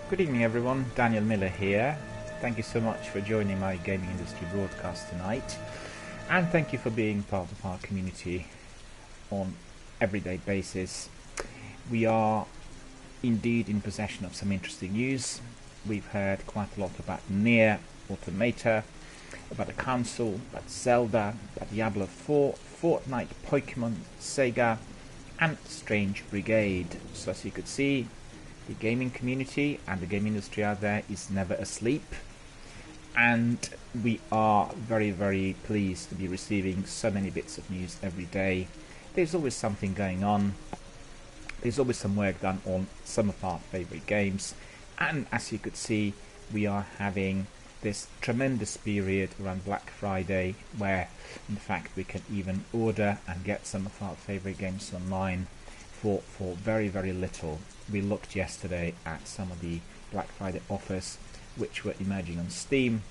Good evening everyone, Daniel Miller here. Thank you so much for joining my gaming industry broadcast tonight, and thank you for being part of our community on everyday basis. We are indeed in possession of some interesting news. We've heard quite a lot about Nier Automata, about the console, about Zelda, about Diablo 4, Fortnite, Pokemon, Sega, and Strange Brigade. So as you could see, the gaming community and the gaming industry out there is never asleep, and we are very pleased to be receiving so many bits of news every day. There's always something going on, there's always some work done on some of our favorite games, and as you could see, we are having this tremendous period around Black Friday where in fact we can even order and get some of our favorite games online for very little. We looked yesterday at some of the Black Friday offers which were emerging on Steam.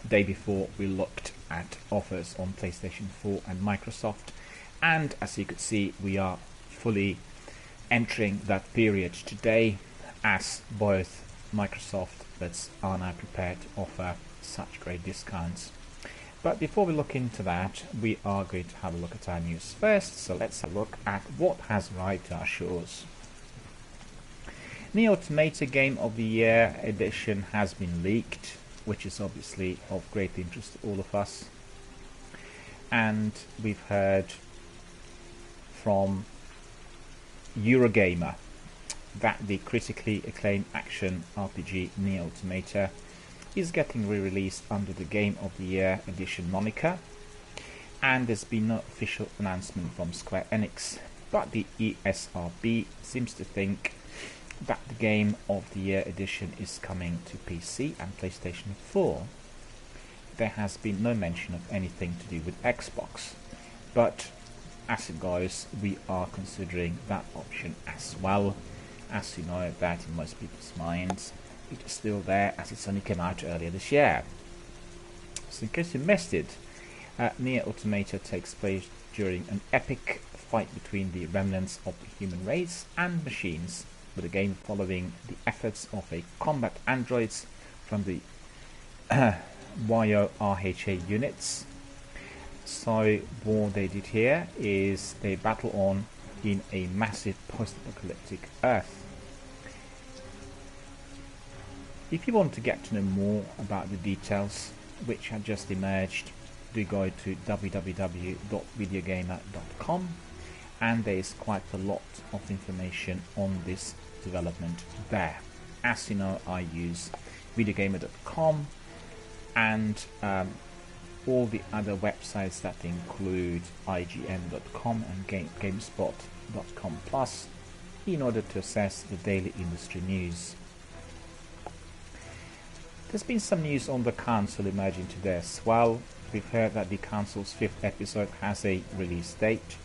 Day before we looked at offers on PlayStation 4 and Microsoft, and as you could see, we are fully entering that period today, as both Microsoft are now prepared to offer such great discounts. But before we look into that, we are going to have a look at our news first, so let's have a look at what has arrived to our shores. Nier Automata Game of the Year edition has been leaked, which is obviously of great interest to all of us. And we've heard from Eurogamer that the critically acclaimed action RPG Nier Automata is getting re-released under the Game of the Year edition moniker, and there's been no official announcement from Square Enix, but the ESRB seems to think that the Game of the Year edition is coming to PC and PlayStation 4. There has been no mention of anything to do with Xbox, but as it goes, we are considering that option as well. As you know, that in most people's minds, it is still there as it's only came out earlier this year. So in case you missed it, Nier Automata takes place during an epic fight between the remnants of the human race and machines, with the game following the efforts of a combat androids from the YORHA units. So what they did here is they battle on in a massive post-apocalyptic Earth. If you want to get to know more about the details which have just emerged, do go to www.videogamer.com, and there is quite a lot of information on this development there. As you know, I use videogamer.com and all the other websites that include IGN.com and GameSpot.com Plus in order to assess the daily industry news. There's been some news on the console emerging today as well. We've heard that the console's 5th episode has a release date,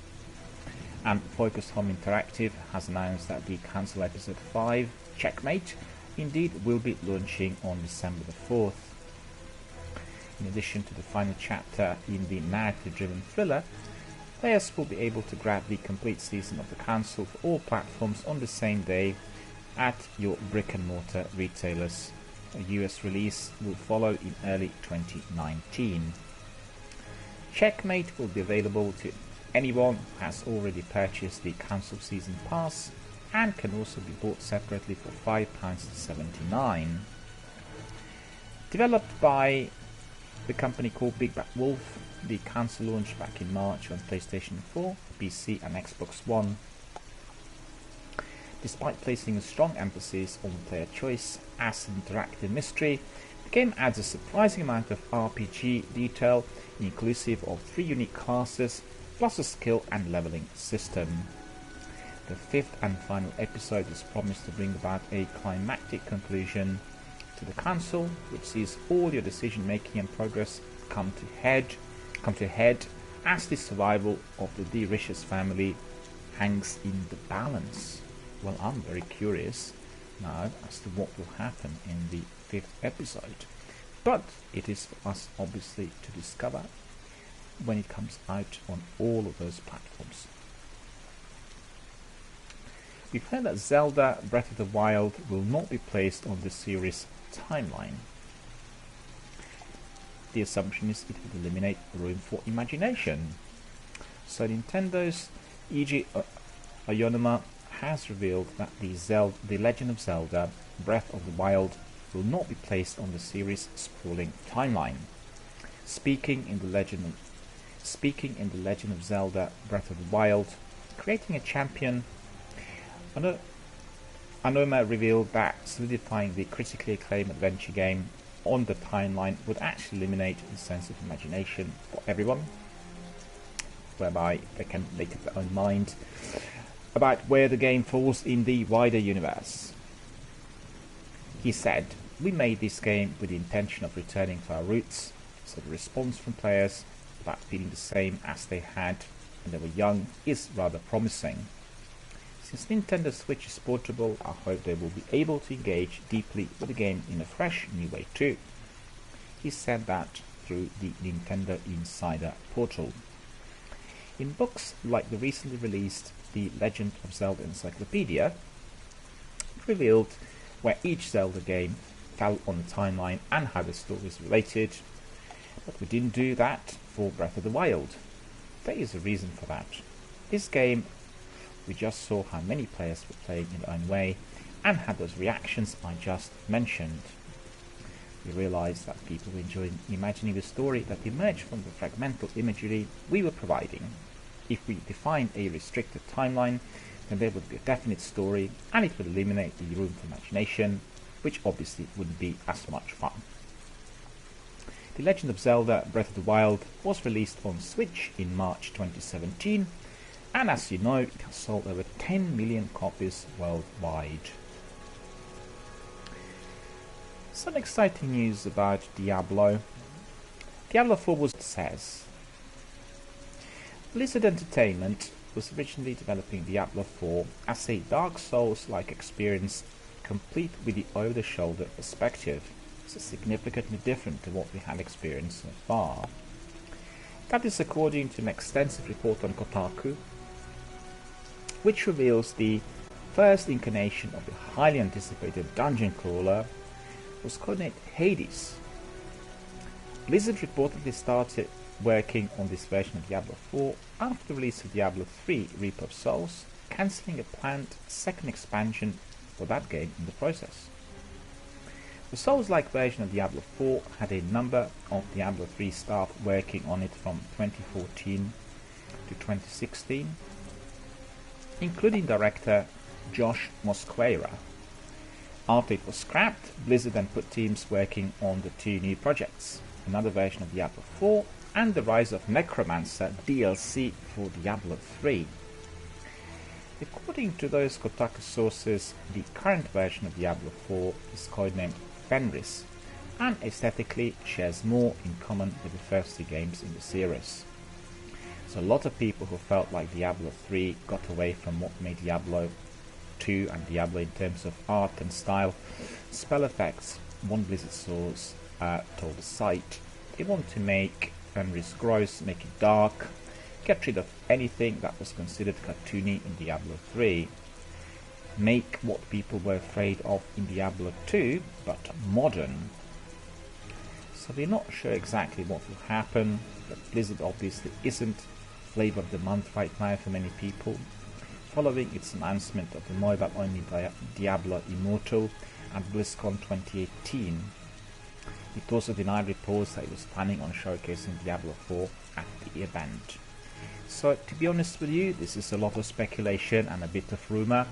and Focus Home Interactive has announced that the console episode 5, Checkmate, indeed will be launching on December the 4th. In addition to the final chapter in the narrative-driven thriller, players will be able to grab the complete season of the console for all platforms on the same day at your brick-and-mortar retailers. A US release will follow in early 2019. Checkmate will be available to anyone who has already purchased the console season pass, and can also be bought separately for £5.79. Developed by the company called Big Bad Wolf, the console launched back in March on PlayStation 4, PC and Xbox One. Despite placing a strong emphasis on player choice as an interactive mystery, the game adds a surprising amount of RPG detail, inclusive of 3 unique classes, plus a skill and leveling system. The 5th and final episode is promised to bring about a climactic conclusion to the console, which sees all your decision making and progress come to head as the survival of the Delicious family hangs in the balance. Well, I'm very curious now as to what will happen in the 5th episode, but it is for us obviously to discover when it comes out on all of those platforms. we've heard that Zelda Breath of the Wild will not be placed on the series' timeline. The assumption is it would eliminate room for imagination. So Nintendo's Eiji Aonuma has revealed that the Legend of Zelda Breath of the Wild will not be placed on the series' sprawling timeline. Speaking in the Legend of Zelda Breath of the Wild, creating a champion, Aonuma revealed that solidifying the critically acclaimed adventure game on the timeline would actually eliminate the sense of imagination for everyone, whereby they can make up their own mind about where the game falls in the wider universe. He said, "We made this game with the intention of returning to our roots, so the response from players about feeling the same as they had when they were young is rather promising. Since Nintendo Switch is portable, I hope they will be able to engage deeply with the game in a fresh new way too." He said that through the Nintendo Insider portal. In books like the recently released The Legend of Zelda Encyclopedia, it revealed where each Zelda game fell on the timeline and how the story is related, but we didn't do that for Breath of the Wild. There is a reason for that. This game, we just saw how many players were playing in their own way and had those reactions I just mentioned. We realized that people were enjoying imagining the story that emerged from the fragmental imagery we were providing. If we defined a restricted timeline, then there would be a definite story and it would eliminate the room for imagination, which obviously wouldn't be as much fun. The Legend of Zelda Breath of the Wild was released on Switch in March 2017, and as you know, it has sold over 10 million copies worldwide. Some exciting news about Diablo. Diablo 4 says, Blizzard Entertainment was originally developing Diablo 4 as a Dark Souls-like experience, complete with the over-the-shoulder perspective. This is significantly different to what we had experienced so far. That is according to an extensive report on Kotaku, which reveals the first incarnation of the highly anticipated dungeon crawler was codenamed Hades. Blizzard reportedly started working on this version of Diablo 4 after the release of Diablo 3 Reaper of Souls, cancelling a planned second expansion for that game in the process. The Souls-like version of Diablo 4 had a number of Diablo 3 staff working on it from 2014 to 2016, including director Josh Mosqueira. After it was scrapped, Blizzard then put teams working on the two new projects, another version of Diablo 4 and the Rise of Necromancer DLC for Diablo 3. According to those Kotaku sources, the current version of Diablo 4 is codenamed Fenris, and aesthetically shares more in common with the first two games in the series. So a lot of people who felt like Diablo 3 got away from what made Diablo 2 and Diablo in terms of art and style, spell effects, one Blizzard source told the site, they want to make Fenris gross, make it dark, get rid of anything that was considered cartoony in Diablo 3, make what people were afraid of in Diablo 2, but modern. So we're not sure exactly what will happen, but Blizzard obviously isn't flavor of the month right now for many people, following its announcement of the mobile-only Diablo Immortal at BlizzCon 2018. It also denied reports that it was planning on showcasing Diablo 4 at the event. So to be honest with you, this is a lot of speculation and a bit of rumour,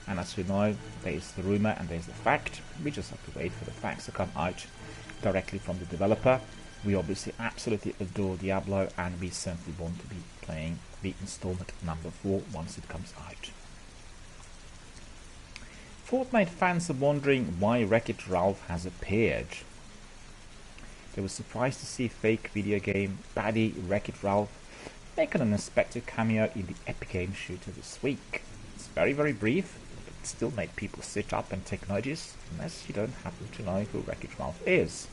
and as we know, there is the rumour and there is the fact. We just have to wait for the facts to come out directly from the developer. We obviously absolutely adore Diablo, and we simply want to be playing the installment number 4 once it comes out. Fortnite fans are wondering why Wreck-It Ralph has appeared. They were surprised to see fake video game baddie Wreck-It Ralph make an unexpected cameo in the Epic Games shooter this week. It's very brief, but it still made people sit up and take notice, unless you don't happen to know who Wreck-It Ralph is.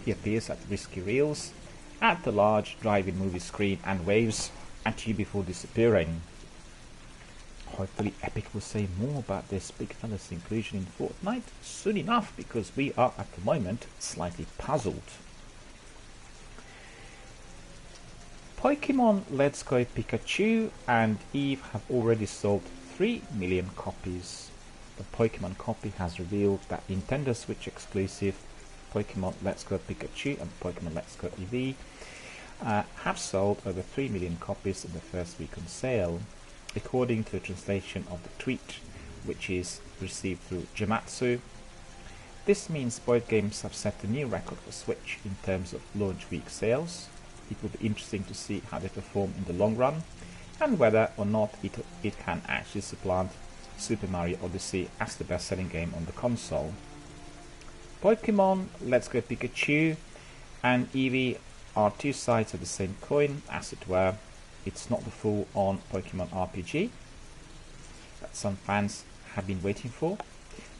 He appears at Risky Reels, at the large drive-in movie screen, and waves at you before disappearing. Hopefully Epic will say more about this big fella's inclusion in Fortnite soon enough, because we are at the moment slightly puzzled. Pokemon Let's Go Pikachu and Eve have already sold 3 million copies. The Pokemon copy has revealed that Nintendo Switch exclusive Pokemon Let's Go Pikachu and Pokemon Let's Go Eevee have sold over 3 million copies in the first week on sale, according to the translation of the tweet, which is received through Gematsu. This means both games have set a new record for Switch in terms of launch week sales. It will be interesting to see how they perform in the long run, and whether or not it can actually supplant Super Mario Odyssey as the best-selling game on the console. Pokemon Let's Go Pikachu and Eevee are two sides of the same coin, as it were. It's not the full-on Pokemon RPG that some fans have been waiting for,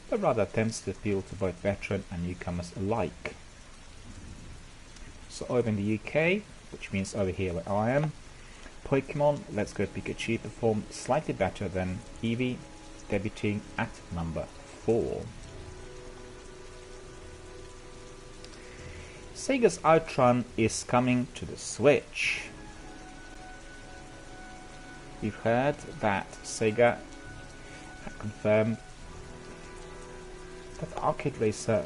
but rather attempts to appeal to both veteran and newcomers alike. So over in the UK, which means over here where I am, Pokemon Let's Go Pikachu performed slightly better than Eevee, debuting at number 4. Sega's Outrun is coming to the Switch. We've heard that Sega had confirmed that the arcade racer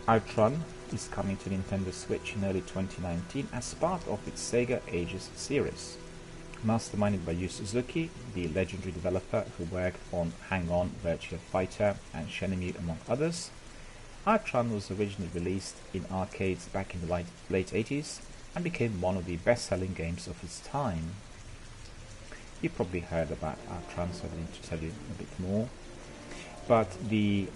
Outrun is coming to Nintendo Switch in early 2019 as part of its Sega Ages series. Masterminded by Yu Suzuki, the legendary developer who worked on Hang-On, Virtua Fighter and Shenmue among others, Outrun was originally released in arcades back in the late 80s and became one of the best-selling games of its time. You probably heard about Outrun, so I don't need to tell you a bit more. But the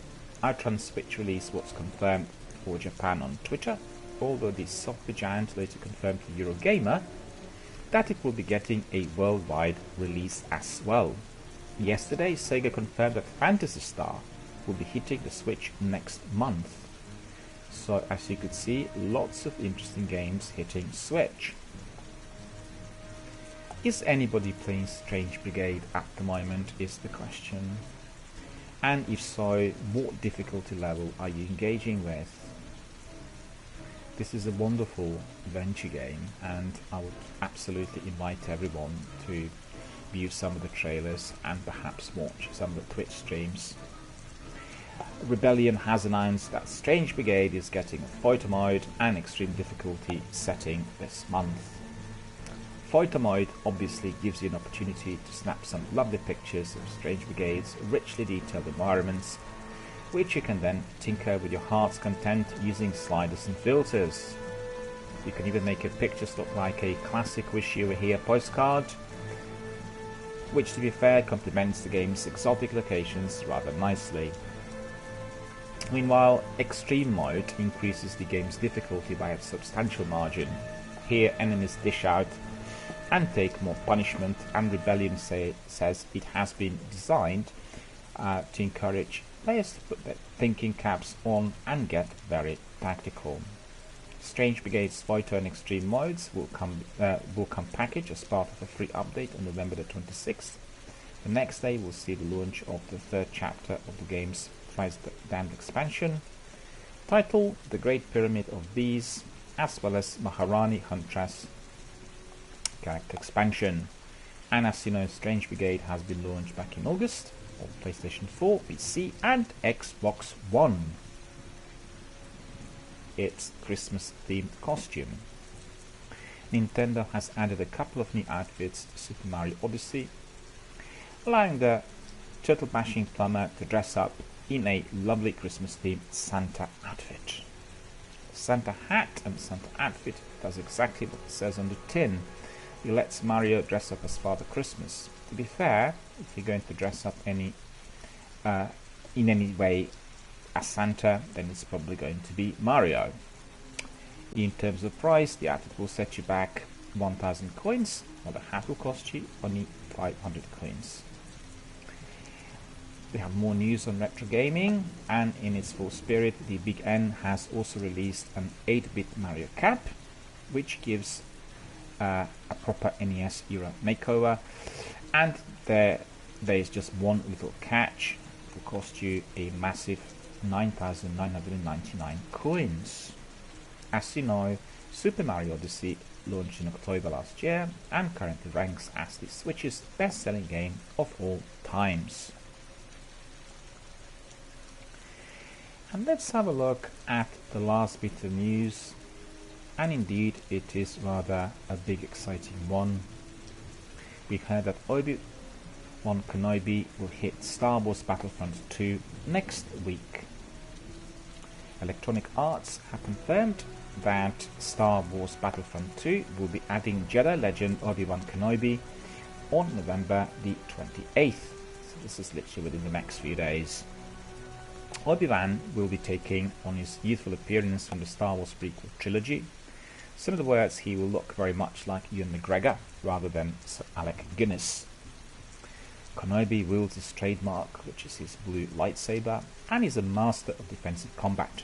Outrun Switch release was confirmed for Japan on Twitter, although the software giant later confirmed to Eurogamer that it will be getting a worldwide release as well. Yesterday, Sega confirmed that Phantasy Star will be hitting the Switch next month. So as you could see, lots of interesting games hitting Switch. Is anybody playing Strange Brigade at the moment is the question. And if so, what difficulty level are you engaging with? This is a wonderful adventure game, and I would absolutely invite everyone to view some of the trailers and perhaps watch some of the Twitch streams. Rebellion has announced that Strange Brigade is getting a photo mode and extreme difficulty setting this month. Photo mode obviously gives you an opportunity to snap some lovely pictures of Strange Brigade's richly detailed environments, which you can then tinker with your heart's content using sliders and filters. You can even make your pictures look like a classic Wish You Were Here postcard, which to be fair complements the game's exotic locations rather nicely. Meanwhile, Extreme Mode increases the game's difficulty by a substantial margin. Here enemies dish out and take more punishment, and Rebellion says it has been designed to encourage players to put their thinking caps on and get very tactical. Strange Brigade's photo and extreme modes will come packaged as part of a free update on November the 26th. The next day will see the launch of the third chapter of the game's Thrice Damned expansion, titled The Great Pyramid of Bees, as well as Maharani Huntress character expansion. And as you know, Strange Brigade has been launched back in August on PlayStation 4, PC and Xbox One. Its Christmas themed costume. Nintendo has added a couple of new outfits to Super Mario Odyssey, allowing the turtle bashing plumber to dress up in a lovely Christmas themed Santa outfit. Santa hat and Santa outfit does exactly what it says on the tin. It lets Mario dress up as Father Christmas. To be fair, if you're going to dress up in any way as Santa, then it's probably going to be Mario. In terms of price, the outfit will set you back 1,000 coins, while the hat will cost you only 500 coins. We have more news on retro gaming, and in its full spirit, the Big N has also released an 8-bit Mario cap, which gives a proper NES era makeover, and the there is just one little catch. It will cost you a massive 9,999 coins. As you know, Super Mario Odyssey launched in October last year and currently ranks as the Switch's best-selling game of all times. And let's have a look at the last bit of news, and indeed it is rather a big exciting one. We've heard that Obi-Wan Kenobi will hit Star Wars Battlefront 2 next week. Electronic Arts have confirmed that Star Wars Battlefront 2 will be adding Jedi Legend Obi-Wan Kenobi on November the 28th. So this is literally within the next few days. Obi-Wan will be taking on his youthful appearance from the Star Wars prequel trilogy. So in other words, he will look very much like Ewan McGregor rather than Sir Alec Guinness. Kenobi wields his trademark, which is his blue lightsaber, and is a master of defensive combat.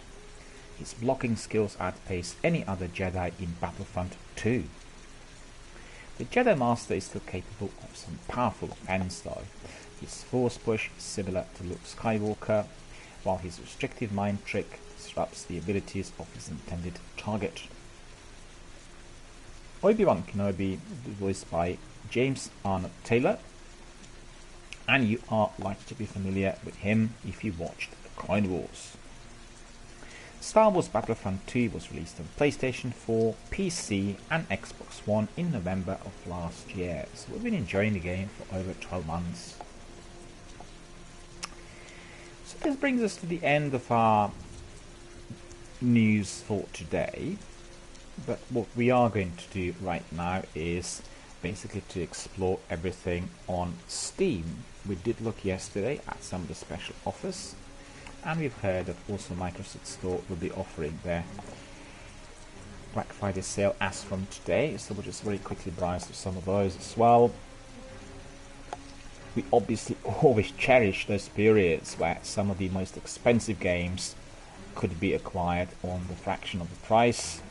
His blocking skills outpace any other Jedi in Battlefront 2. The Jedi Master is still capable of some powerful offense though. His force push is similar to Luke Skywalker, while his restrictive mind trick disrupts the abilities of his intended target. Obi-Wan Kenobi will be voiced by James Arnold Taylor, and you are likely to be familiar with him if you watched the Clone Wars. Star Wars Battlefront 2 was released on PlayStation 4, PC and Xbox One in November of last year, so we've been enjoying the game for over 12 months. So this brings us to the end of our news for today, but what we are going to do right now is basically to explore everything on Steam. We did look yesterday at some of the special offers, and we've heard that also Microsoft Store will be offering their Black Friday sale as from today, so we'll just very quickly browse through some of those as well. We obviously always cherish those periods where some of the most expensive games could be acquired on the fraction of the price,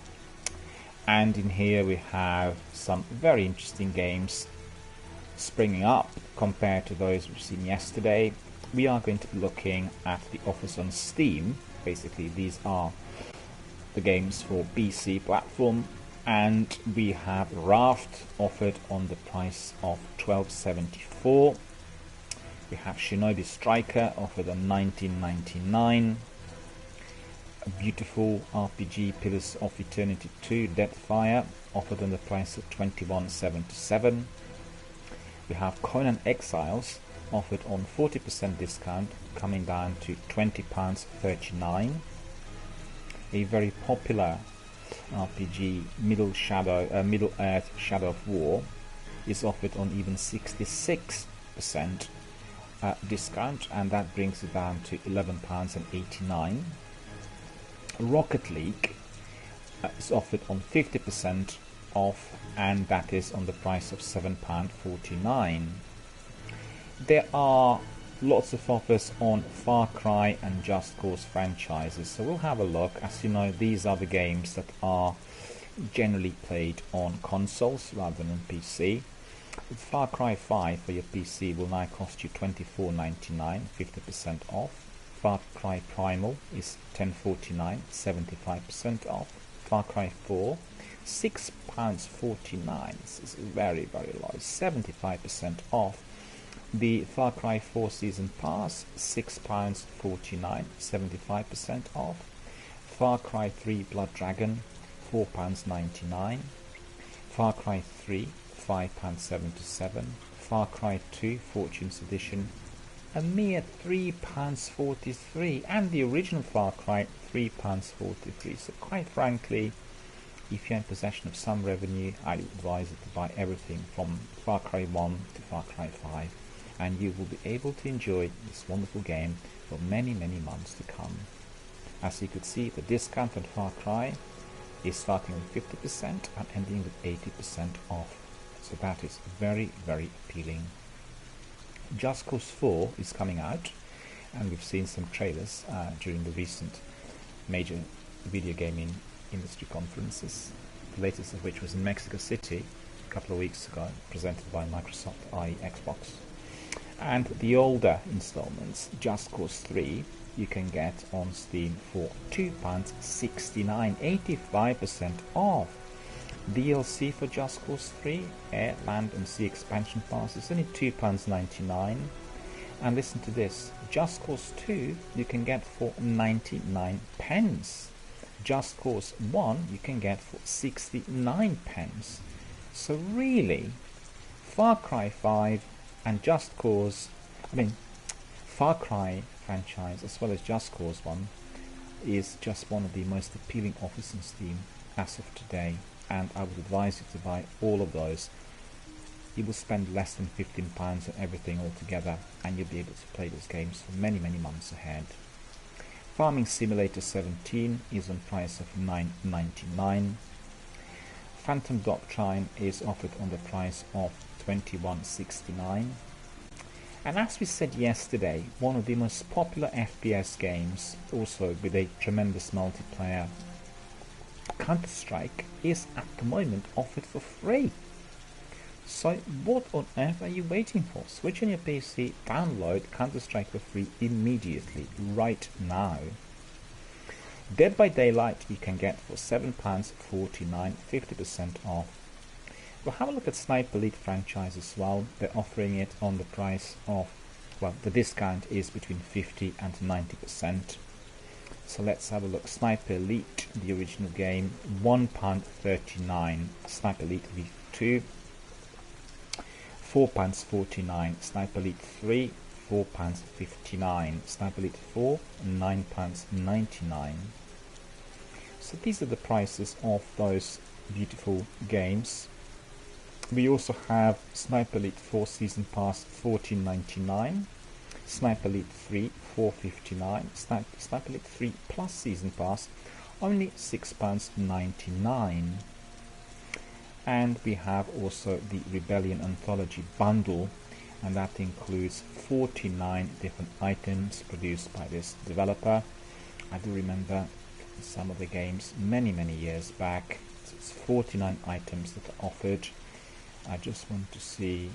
and in here we have some very interesting games springing up compared to those we've seen yesterday. We are going to be looking at the offers on Steam. Basically these are the games for PC platform, and we have Raft offered on the price of $12.74. We have Shinobi Striker offered on $19.99. A beautiful RPG Pillars of Eternity 2 Deathfire offered on the price of $21.77. We have Conan Exiles offered on 40% discount, coming down to £20.39. A very popular RPG, Middle Earth Shadow of War, is offered on even 66% discount, and that brings it down to £11.89. Rocket League is offered on 50% off, and that is on the price of £7.49. There are lots of offers on Far Cry and Just Cause franchises, so we'll have a look. As you know, these are the games that are generally played on consoles rather than on PC. With Far Cry 5 for your PC will now cost you $24.99, 50% off. Far Cry Primal is $10.49, 75% off. Far Cry 4, £6.49. This is very, very low, 75% off. The Far Cry 4 Season Pass, £6.49, 75% off. Far Cry 3 Blood Dragon, £4.99. Far Cry 3, £5.77. Far Cry 2 Fortune's Edition, a mere £3.43, and the original Far Cry £3.43. So quite frankly, if you're in possession of some revenue, I'd advise you to buy everything from Far Cry 1 to Far Cry 5, and you will be able to enjoy this wonderful game for many, many months to come. As you could see, the discount on Far Cry is starting with 50% and ending with 80% off. So that is very, very appealing. Just Cause 4 is coming out, and we've seen some trailers during the recent major video gaming industry conferences, the latest of which was in Mexico City a couple of weeks ago, presented by Microsoft, i.e. Xbox. And the older installments, Just Cause 3, you can get on Steam for £2.69, 85% off. DLC for Just Cause 3, Air, Land and Sea Expansion Pass is only £2.99. And listen to this, Just Cause 2 you can get for 99 pence. Just Cause 1 you can get for 69 pence. So really, Far Cry 5 and Just Cause, Far Cry franchise as well as Just Cause 1 is just one of the most appealing offers on Steam as of today, and I would advise you to buy all of those. You will spend less than £15 on everything altogether, and you'll be able to play those games for many months ahead. Farming Simulator 17 is on price of £9.99. Phantom Doctrine is offered on the price of £21.69. And as we said yesterday, one of the most popular FPS games, also with a tremendous multiplayer, Counter-Strike, is at the moment offered for free. So what on earth are you waiting for? Switch on your PC, download Counter-Strike for free immediately, right now. Dead by Daylight you can get for £7.49, 50% off. We'll have a look at Sniper Elite franchise as well. They're offering it on the price of, well, the discount is between 50 and 90%. So let's have a look. Sniper Elite, the original game, £1.39. Sniper Elite V2, £4.49. Sniper Elite 3, £4.59. Sniper Elite 4, £9.99. So these are the prices of those beautiful games. We also have Sniper Elite 4 Season Pass, £14.99. Sniper Elite 3, £4.59. Sniper Elite 3 Plus Season Pass, only £6.99. And we have also the Rebellion Anthology Bundle, and that includes 49 different items produced by this developer. I do remember some of the games many years back. So it's 49 items that are offered. I just want to see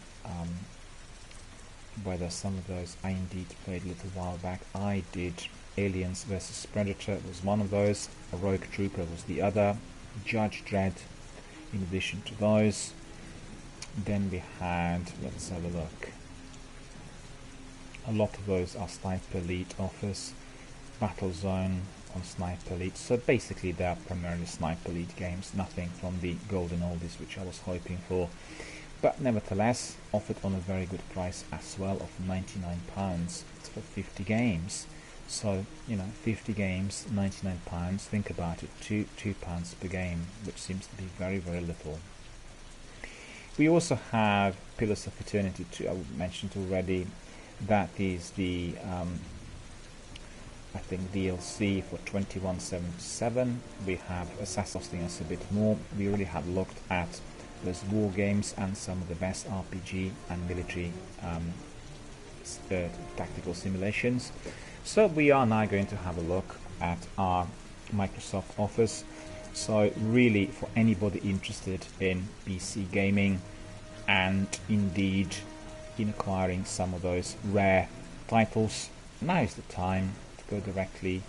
whether some of those I indeed played a little while back. I did. Aliens vs Predator was one of those, a Rogue Trooper was the other, Judge Dredd in addition to those. Then we had, let's have a look, a lot of those are Sniper Elite offers. Battlezone on Sniper Elite, so basically they are primarily Sniper Elite games, nothing from the golden oldies which I was hoping for, but nevertheless offered on a very good price as well of £99 for 50 games. So, you know, 50 games, £99, think about it, £2 per game, which seems to be very little. We also have Pillars of Eternity 2, I mentioned already. That is the I think DLC for £21.77. We have Assassin's costing us a bit more. We already have looked at those war games and some of the best RPG and military tactical simulations. So we are now going to have a look at our Microsoft offers. So really, for anybody interested in PC gaming and indeed in acquiring some of those rare titles, now is the time to go directly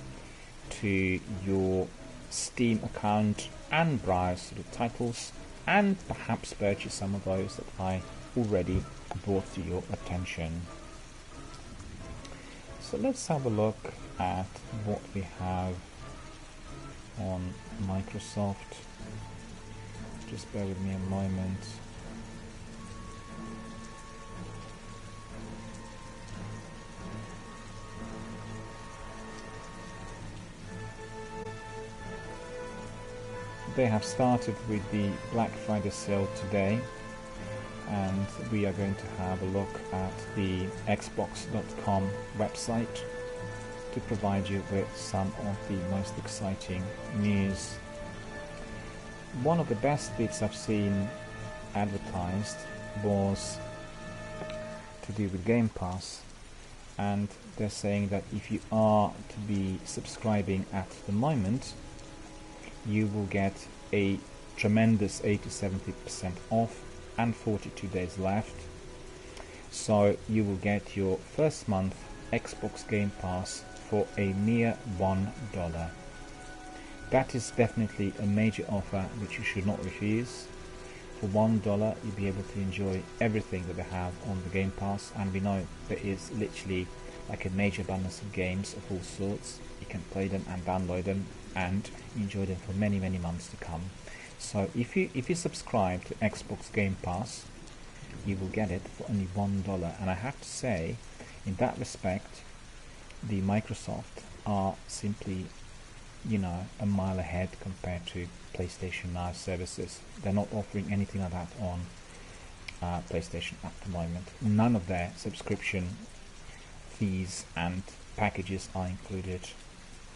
to your Steam account and browse through the titles and perhaps purchase some of those that I already brought to your attention. So let's have a look at what we have on Microsoft. Just bear with me a moment. They have started with the Black Friday sale today, and we are going to have a look at the Xbox.com website to provide you with some of the most exciting news. One of the best bits I've seen advertised was to do with Game Pass, and they're saying that if you are to be subscribing at the moment, you will get a tremendous 80-70% off and 42 days left. So you will get your first month Xbox Game Pass for a mere $1. That is definitely a major offer which you should not refuse. For $1 you'll be able to enjoy everything that they have on the Game Pass, and we know there is literally like a major abundance of games of all sorts. You can play them and download them and enjoy them for many months to come. So if you subscribe to Xbox Game Pass, you will get it for only $1. And I have to say, in that respect, the Microsoft are simply, a mile ahead compared to PlayStation Now services. They're not offering anything like that on PlayStation at the moment. None of their subscription fees and packages are included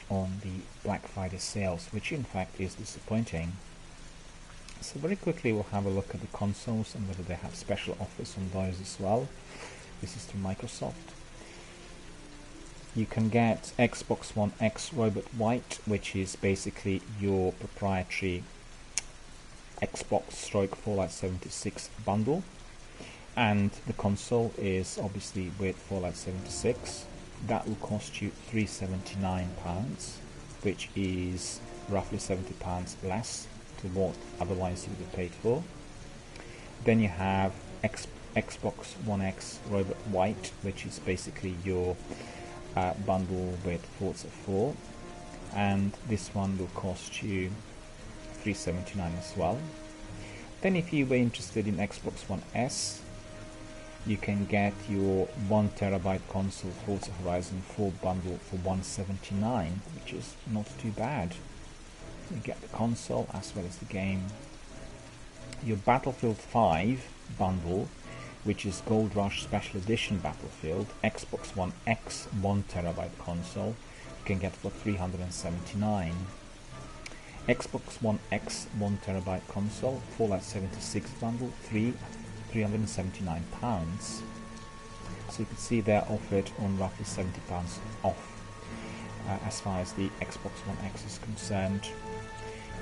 on the Black Friday sales, which in fact is disappointing. So very quickly we'll have a look at the consoles and whether they have special offers on those as well. This is through Microsoft. You can get Xbox One X Robot White, which is basically your proprietary Xbox stroke Fallout 76 bundle, and the console is obviously with Fallout 76. That will cost you £379, which is roughly £70 less to what otherwise you would have paid for. Then you have Xbox One X Robot White, which is basically your bundle with Forza 4, and this one will cost you $379 as well. Then if you were interested in Xbox One S, you can get your 1TB console Forza Horizon 4 bundle for $179, which is not too bad. You get the console as well as the game. Your Battlefield 5 bundle, which is Gold Rush Special Edition Battlefield, Xbox One X 1TB console, you can get for $379. Xbox One X 1TB console, Fallout 76 bundle, £379. So you can see they're offered on roughly £70 off as far as the Xbox One X is concerned.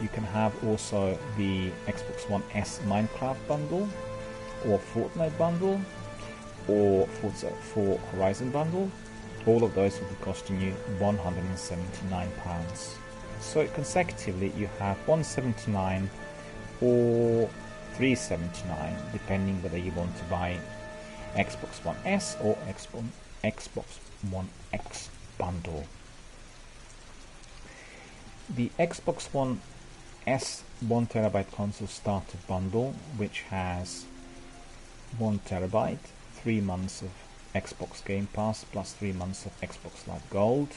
You can have also the Xbox One S Minecraft bundle, or Fortnite bundle, or Forza 4 Horizon bundle. All of those will be costing you £179. So consecutively you have $179 or $379, depending whether you want to buy Xbox One S or Xbox One X bundle. The Xbox One S 1TB console starter bundle, which has 1TB, 3 months of Xbox Game Pass plus 3 months of Xbox Live Gold,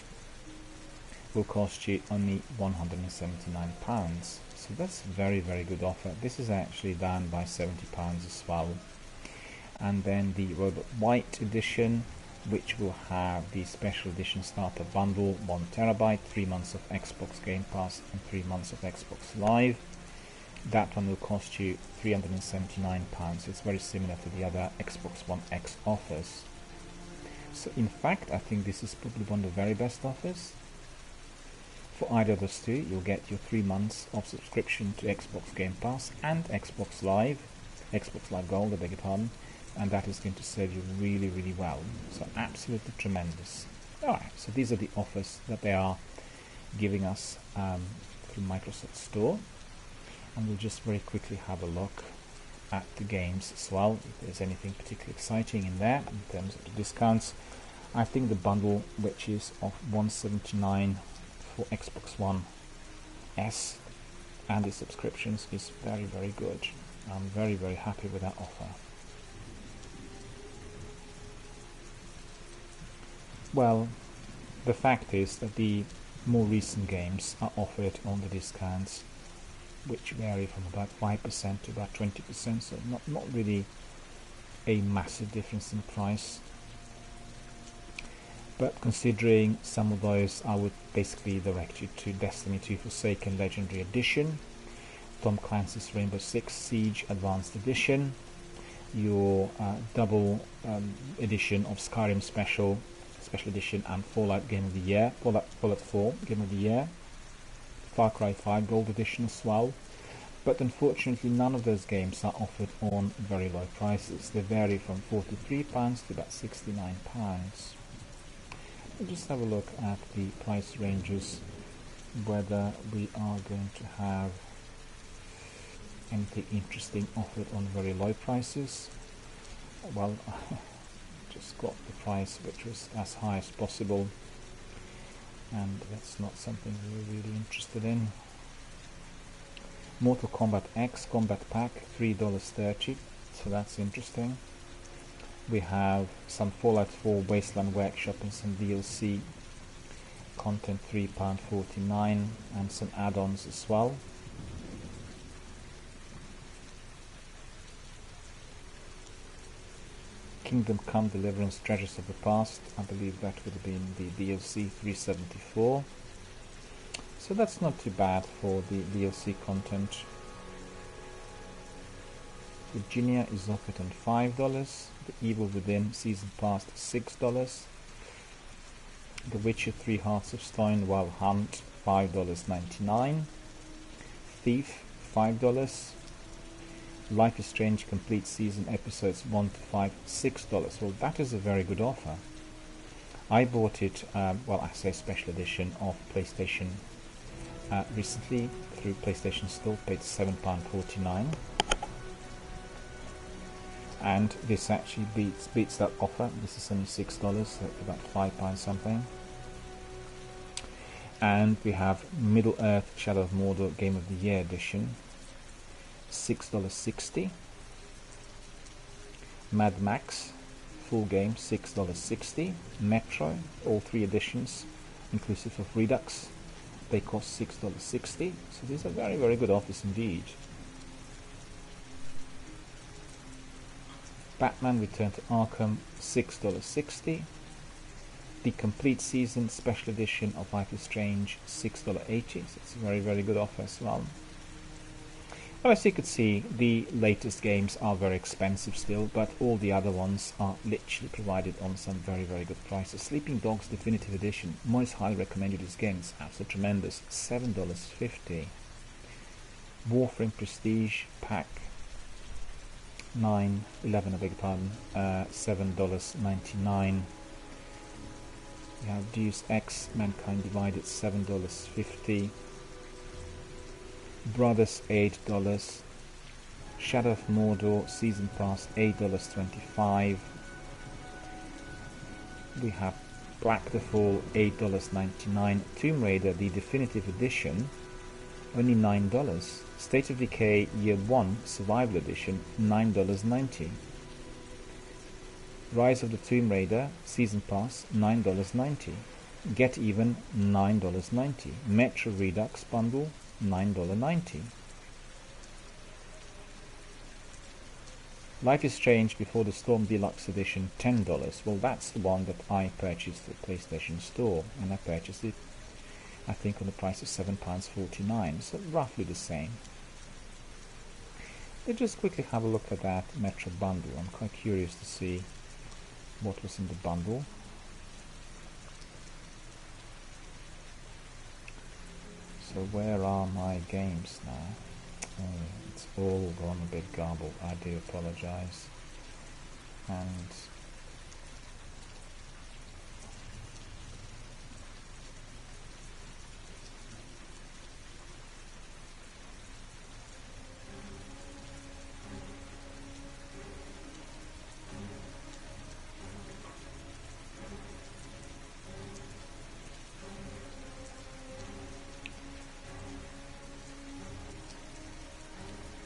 will cost you only £179. So that's a very good offer. This is actually down by £70 as well. And then the Robot White edition, which will have the special edition starter bundle, 1TB, 3 months of Xbox Game Pass and 3 months of Xbox Live. That one will cost you £379. It's very similar to the other Xbox One X offers. So in fact, I think this is probably one of the very best offers. For either of those two, you'll get your 3 months of subscription to Xbox Game Pass and Xbox Live Gold, I beg your pardon, and that is going to serve you really well. So absolutely tremendous. Alright, so these are the offers that they are giving us through Microsoft Store, and we'll just very quickly have a look at the games as well, if there's anything particularly exciting in there in terms of the discounts. I think the bundle, which is of $179 for Xbox One S and the subscriptions, is very good. I'm very happy with that offer. Well, the fact is that the more recent games are offered on the discounts, which vary from about 5% to about 20%, so not really a massive difference in price. But considering some of those, I would basically direct you to Destiny 2 Forsaken Legendary Edition, Tom Clancy's Rainbow Six Siege Advanced Edition, your double edition of Skyrim Special Edition and Fallout Game of the Year, Fallout 4 Game of the Year, Far Cry 5 Gold Edition as well, But unfortunately none of those games are offered on very low prices. They vary from £43 to about £69. We'll just have a look at the price ranges, whether we are going to have anything interesting offered on very low prices. Well, just got the price which was as high as possible, and that's not something we're really interested in. Mortal Kombat X Combat Pack, $3.30, so that's interesting. We have some Fallout 4 Wasteland Workshop and some DLC content, £3.49, and some add-ons as well. Kingdom Come Deliverance Treasures of the Past, I believe that would have been the DLC, $3.74. So that's not too bad for the DLC content. Virginia is offered on $5. The Evil Within Season Pass, $6. The Witcher 3 Hearts of Stone Wild Hunt, $5.99. Thief, $5. Life is Strange Complete Season Episodes 1 to 5, $6. Well, that is a very good offer. I bought it, well, I say special edition of PlayStation recently through PlayStation Store, paid £7.49. And this actually beats that offer. This is only $6, so about £5 something. And we have Middle Earth Shadow of Mordor Game of the Year edition, $6.60. Mad Max full game, $6.60. Metro, all 3 editions inclusive of Redux, they cost $6.60. So these are very, very good offers indeed. Batman Return to Arkham, $6.60. The Complete Season Special Edition of Life is Strange, $6.80. So it's a very, very good offer as well. Well, as you could see, the latest games are very expensive still, but all the other ones are literally provided on some very, very good prices. Sleeping Dogs Definitive Edition, most highly recommended this game, it's absolutely tremendous, $7.50. Warframe Prestige Pack 11, I beg your pardon, $7.99. We have Deus Ex Mankind Divided, $7.50. Brothers, $8. Shadow of Mordor Season Pass, $8.25. We have Black the Fall, $8.99. Tomb Raider, the Definitive Edition, only $9. State of Decay Year 1 Survival Edition, $9.90. Rise of the Tomb Raider Season Pass, $9.90. Get Even, $9.90. Metro Redux Bundle, $9.90. Life is Strange Before the Storm Deluxe Edition, $10. Well, that's the one that I purchased at the PlayStation Store, and I purchased it, I think, on the price of £7.49, so roughly the same. Let's just quickly have a look at that Metro bundle. I'm quite curious to see what was in the bundle. So where are my games now? Oh, it's all gone a bit garbled. I do apologize. And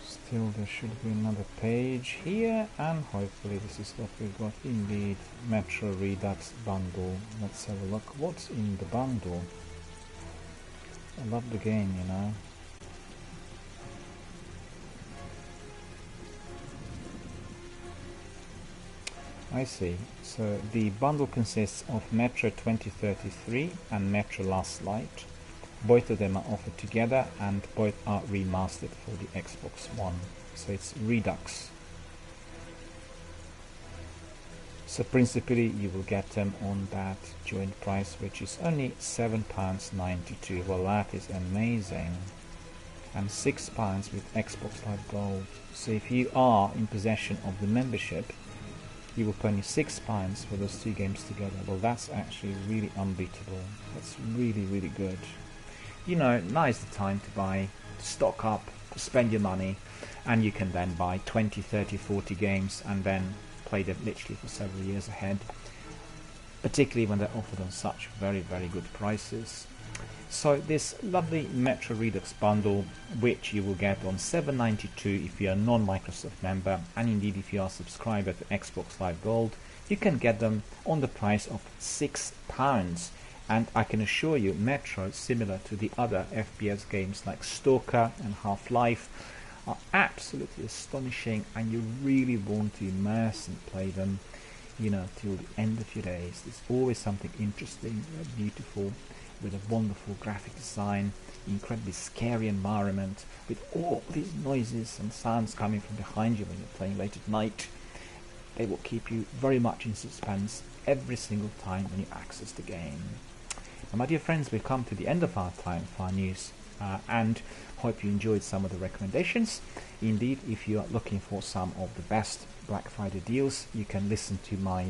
still there should be another page here, and hopefully this is what we've got indeed. Metro Redux bundle. Let's have a look. What's in the bundle? I love the game, you know. I see. So the bundle consists of Metro 2033 and Metro Last Light. Both of them are offered together and both are remastered for the Xbox One. So it's Redux. So principally you will get them on that joint price, which is only £7.92. Well, that is amazing. and £6 with Xbox Live Gold. So if you are in possession of the membership, you will pay only £6 for those two games together. Well, that's actually really unbeatable. That's really, really good. You know, now is the time to buy, to stock up, to spend your money, and you can then buy 20, 30, 40 games and then play them literally for several years ahead, particularly when they're offered on such very, very good prices. So this lovely Metro Redux bundle, which you will get on $7.92 if you are a non-Microsoft member, and indeed if you are a subscriber to Xbox Live Gold, you can get them on the price of £6. And I can assure you, Metro, similar to the other FPS games like Stalker and Half-Life, are absolutely astonishing, and you really want to immerse and play them, you know, till the end of your days. There's always something interesting, beautiful, with a wonderful graphic design, incredibly scary environment, with all these noises and sounds coming from behind you when you're playing late at night. They will keep you very much in suspense every single time when you access the game. Now, my dear friends, we've come to the end of our time for our news, and hope you enjoyed some of the recommendations. Indeed, if you are looking for some of the best Black Friday deals, you can listen to my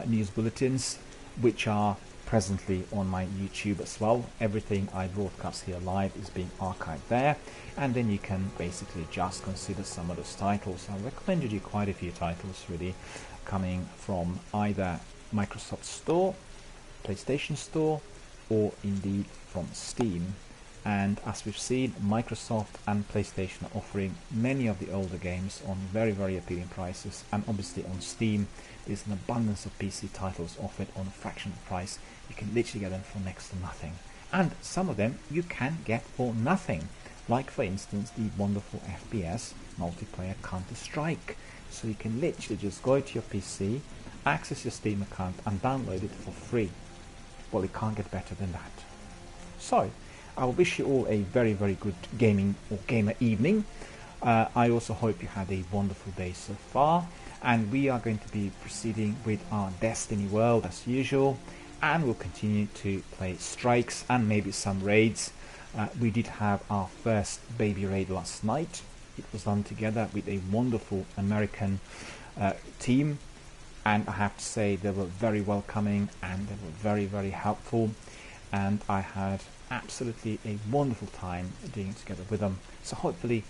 news bulletins, which are presently on my YouTube as well. Everything I broadcast here live is being archived there, and then you can basically just consider some of those titles. I recommended you quite a few titles really, coming from either Microsoft Store, PlayStation Store, or indeed from Steam. And as we've seen, Microsoft and PlayStation are offering many of the older games on very, very appealing prices, and obviously on Steam there's an abundance of PC titles offered on a fraction of the price. You can literally get them for next to nothing, and some of them you can get for nothing, like for instance the wonderful FPS multiplayer Counter-Strike. So you can literally just go to your PC, access your Steam account and download it for free. Well, it can't get better than that. So I will wish you all a very, very good gaming or gamer evening. I also hope you had a wonderful day so far, and we are going to be proceeding with our Destiny world as usual, and we'll continue to play strikes and maybe some raids. We did have our first baby raid last night. It was done together with a wonderful American team, and I have to say they were very welcoming and they were very, very helpful, and I had absolutely a wonderful time doing it together with them. So hopefully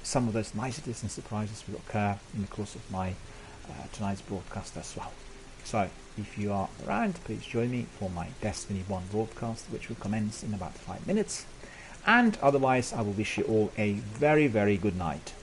some of those niceties and surprises will occur in the course of my tonight's broadcast as well. So if you are around, please join me for my Destiny 1 broadcast, which will commence in about 5 minutes. And otherwise, I will wish you all a very, very good night.